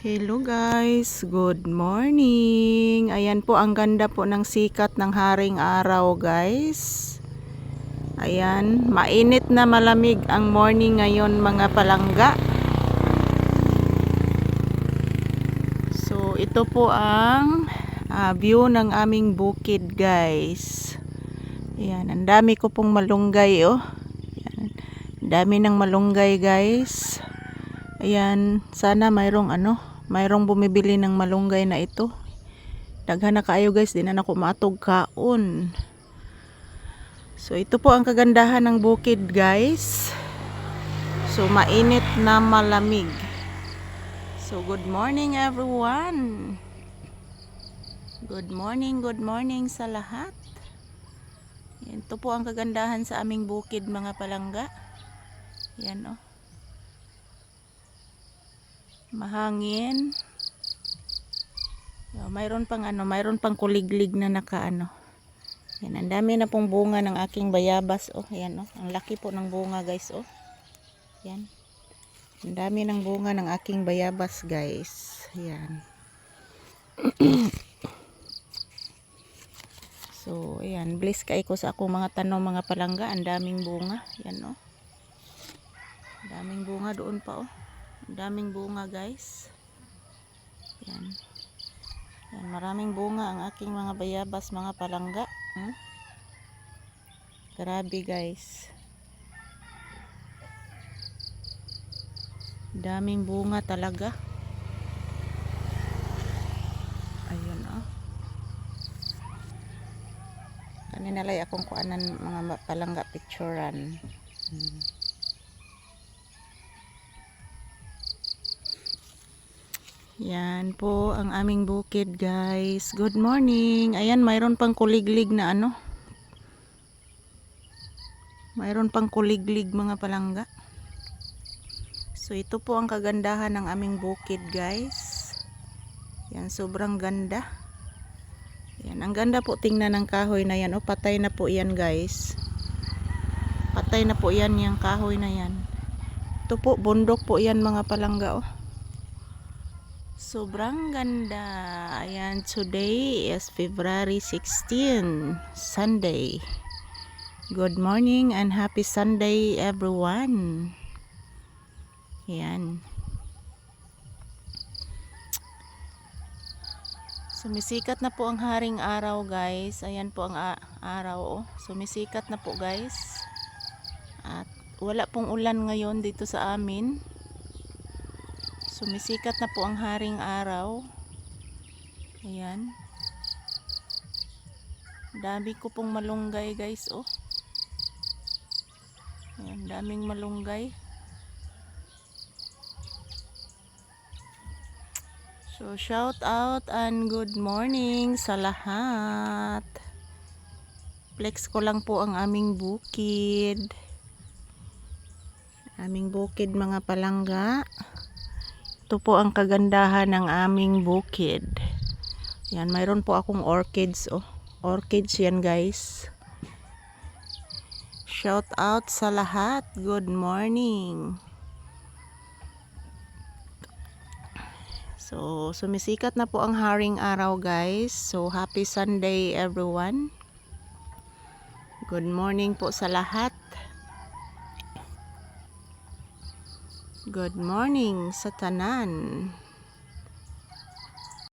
Hello guys, good morning. Ayan po ang ganda po ng sikat ng haring araw guys. Ayan, mainit na malamig ang morning ngayon mga palangga. So ito po ang view ng aming bukid guys. Ayan, ang dami ko pong malunggay oh. Ayan, dami ng malunggay guys. Ayan, sana mayroong bumibili ng malunggay na ito. Daghan na kayo guys, di na ako matog kaon. So ito po ang kagandahan ng bukid guys. So mainit na malamig. So good morning everyone. Good morning sa lahat. Ito po ang kagandahan sa aming bukid mga palangga. Yan oh. Mahangin. Mayroon pang kuliglig na nakaano. Yan, ang dami na pong bunga ng aking bayabas oh. Ayan oh, ang laki po ng bunga guys oh. Yan. Ang dami ng bunga ng aking bayabas guys. Yan. So, ayan, bless kay ko sa akong mga tanom mga palangga, ang daming bunga. Yan oh. Ang daming bunga doon pa oh. Ang daming bunga guys. Yan. Yan, maraming bunga ang aking mga bayabas mga palangga. Grabe guys. Daming bunga talaga. Ayun oh. Kanina lay akong kuanan mga palangga picturean. Yan po ang aming bukid guys. Good morning. Ayan, mayroon pang kuliglig na ano. Mayroon pang kuliglig mga palangga. So ito po ang kagandahan ng aming bukid guys. Yan, sobrang ganda. Yan, ang ganda po tingnan ng kahoy na yan. O, patay na po yan guys. Patay na po yan yung kahoy na yan. Ito po, bundok po yan mga palangga oh. Sobrang ganda. Ayan, today is February 16, Sunday. Good morning and happy Sunday everyone. Ayan. Sumisikat na po ang haring araw guys. Ayan po ang araw oh. Sumisikat na po guys. At wala pong ulan ngayon dito sa amin. Sumisikat na po ang haring araw. Ayan. Dami ko pong malunggay guys oh. Ayan, daming malunggay. So shout out and good morning sa lahat. Flex ko lang po ang aming bukid. Aming bukid mga palangga. Ito po ang kagandahan ng aming bukid. Yan, mayroon po akong orchids oh. Orchids yan guys. Shout out sa lahat. Good morning. So, sumisikat na po ang haring araw guys. So, happy Sunday everyone. Good morning po sa lahat. Good morning sa tanan.